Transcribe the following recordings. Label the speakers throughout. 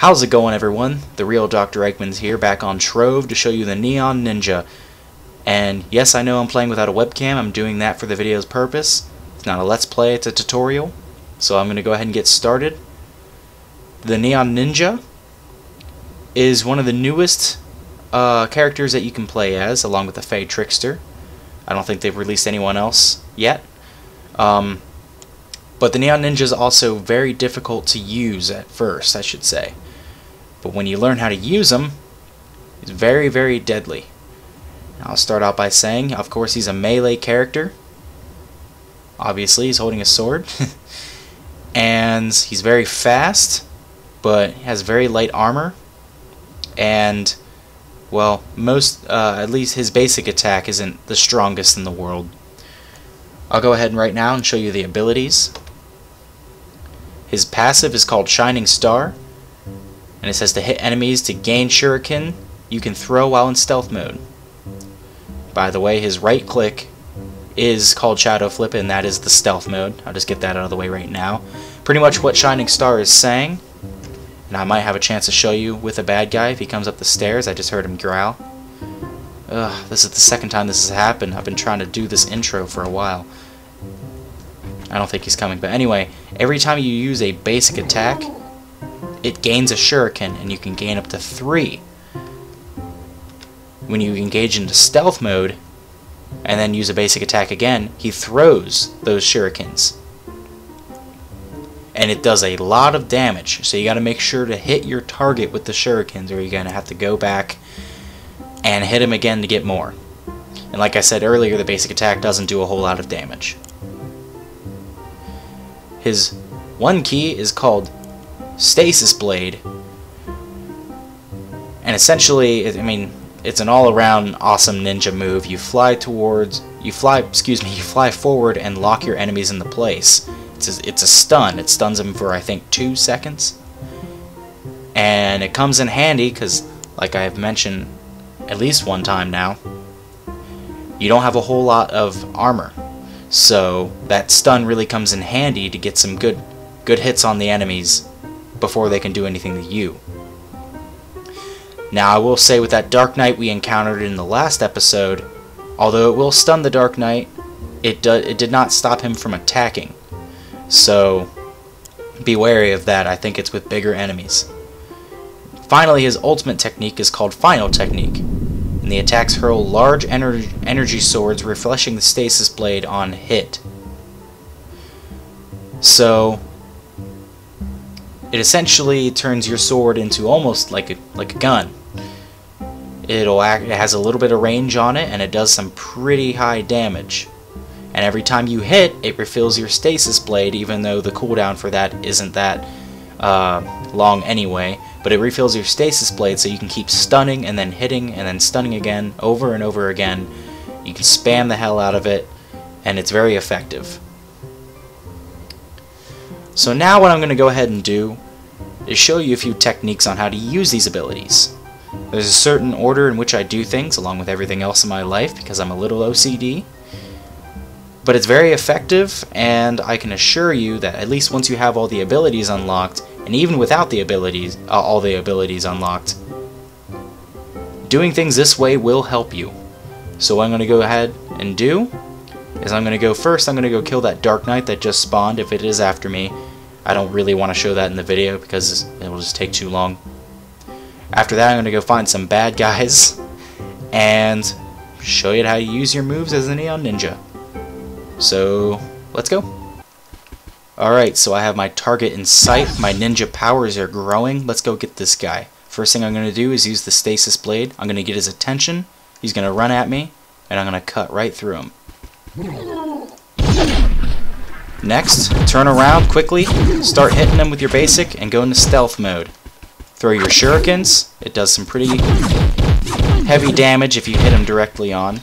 Speaker 1: How's it going, everyone? The real Dr. Eichman's here, back on Trove to show you the Neon Ninja. And yes, I know I'm playing without a webcam. I'm doing that for the video's purpose. It's not a let's play, it's a tutorial. So I'm going to go ahead and get started. The Neon Ninja is one of the newest characters that you can play as, along with the Fey Trickster. I don't think they've released anyone else yet. But the Neon Ninja is also very difficult to use at first, I should say. But when you learn how to use him, he's very, very deadly. I'll start out by saying, of course, he's a melee character. Obviously, he's holding a sword. And he's very fast, but has very light armor. And, well, at least his basic attack isn't the strongest in the world. I'll go ahead right now and show you the abilities. His passive is called Shining Star, and it says to hit enemies to gain shuriken you can throw while in stealth mode. By the way, his right click is called Shadow Flip, and that is the stealth mode. I'll just get that out of the way right now. Pretty much what Shining Star is saying, and I might have a chance to show you with a bad guy if he comes up the stairs. I just heard him growl. Ugh, this is the second time this has happened. I've been trying to do this intro for a while. I don't think he's coming, but anyway, every time you use a basic attack, it gains a shuriken, and you can gain up to 3. When you engage into stealth mode, and then use a basic attack again, he throws those shurikens. And it does a lot of damage, so you gotta make sure to hit your target with the shurikens, or you're gonna have to go back and hit him again to get more. And like I said earlier, the basic attack doesn't do a whole lot of damage. His one key is called Stasis Blade, and essentially, it's an all-around awesome ninja move. You fly forward and lock your enemies into place. It's a stun. It stuns them for, I think, 2 seconds, and it comes in handy because, like I've mentioned at least one time now, you don't have a whole lot of armor. So that stun really comes in handy to get some good hits on the enemies before they can do anything to you. Now I will say, with that Dark Knight we encountered in the last episode, although it will stun the Dark Knight, it did not stop him from attacking. So be wary of that. I think it's with bigger enemies. Finally, his ultimate technique is called Final Technique, and the attacks hurl large energy swords, refreshing the Stasis Blade on hit. So it essentially turns your sword into almost like a gun. It has a little bit of range on it, and it does some pretty high damage. And every time you hit, it refills your Stasis Blade, even though the cooldown for that isn't that long anyway. But it refills your Stasis Blade so you can keep stunning and then hitting and then stunning again over and over again. You can spam the hell out of it, and it's very effective. So now what I'm going to go ahead and do is show you a few techniques on how to use these abilities. There's a certain order in which I do things, along with everything else in my life, because I'm a little OCD. But it's very effective, and I can assure you that at least once you have all the abilities unlocked, and even without the abilities, all the abilities unlocked, doing things this way will help you. So what I'm going to go ahead and do is I'm going to go kill that Dark Knight that just spawned, if it is after me. I don't really want to show that in the video because it will just take too long. After that, I'm going to go find some bad guys and show you how to use your moves as a Neon Ninja. So let's go. Alright, so I have my target in sight. My ninja powers are growing. Let's go get this guy. First thing I'm going to do is use the Stasis Blade. I'm going to get his attention. He's going to run at me, and I'm going to cut right through him. Next, turn around quickly, start hitting him with your basic, and go into stealth mode. Throw your shurikens. It does some pretty heavy damage if you hit him directly on.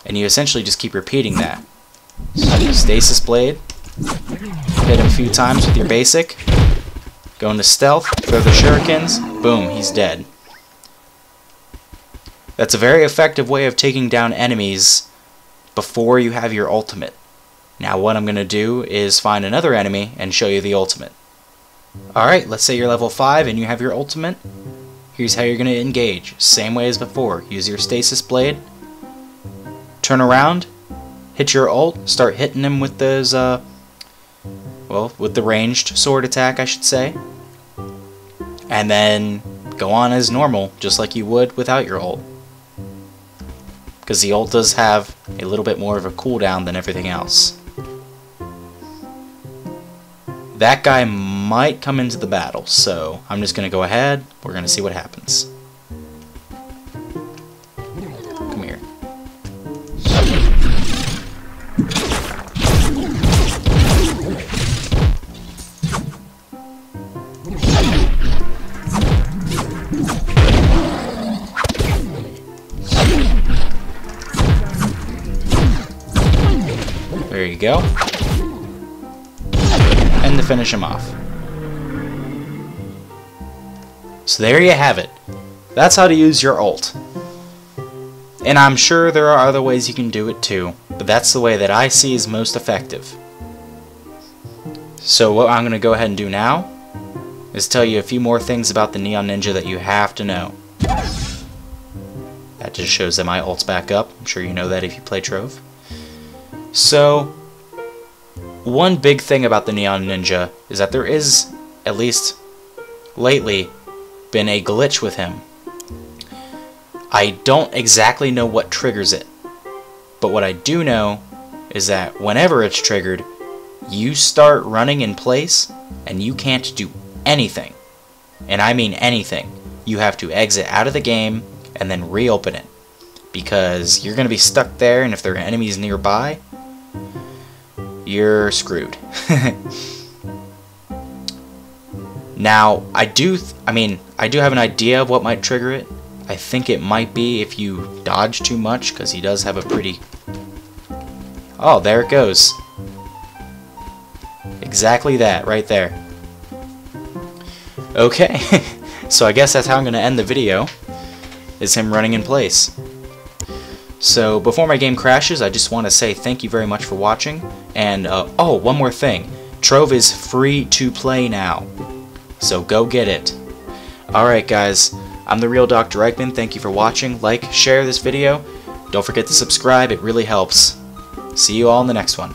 Speaker 1: And you essentially just keep repeating that. So, Stasis Blade. Hit him a few times with your basic. Go into stealth, throw the shurikens, boom, he's dead. That's a very effective way of taking down enemies before you have your ultimate. Now what I'm going to do is find another enemy and show you the ultimate. Alright, let's say you're level 5 and you have your ultimate. Here's how you're going to engage. Same way as before. Use your stasis blade. Turn around. Hit your ult. Start hitting him with those, well, with the ranged sword attack, I should say. And then go on as normal, just like you would without your ult. Because the ult does have a little bit more of a cooldown than everything else. That guy might come into the battle, so I'm just going to go ahead. We're going to see what happens. Come here. There you go. And to finish him off. So there you have it. That's how to use your ult. And I'm sure there are other ways you can do it too, but that's the way that I see is most effective. So what I'm going to go ahead and do now is tell you a few more things about the Neon Ninja that you have to know. That just shows that my ult's back up. I'm sure you know that if you play Trove. So, one big thing about the Neon Ninja is that there is, at least lately, been a glitch with him. I don't exactly know what triggers it, but what I do know is that whenever it's triggered, you start running in place and you can't do anything. And I mean anything. You have to exit out of the game and then reopen it, because you're going to be stuck there, and if there are enemies nearby, you're screwed. Now, I do have an idea of what might trigger it. I think it might be if you dodge too much, because he does have a pretty... Oh, there it goes. Exactly that, right there. Okay, so I guess that's how I'm going to end the video, is him running in place. So, before my game crashes, I just want to say thank you very much for watching, and, oh, one more thing. Trove is free to play now, so go get it. Alright guys, I'm TheRealDrEichman, thank you for watching. Like, share this video, don't forget to subscribe, it really helps. See you all in the next one.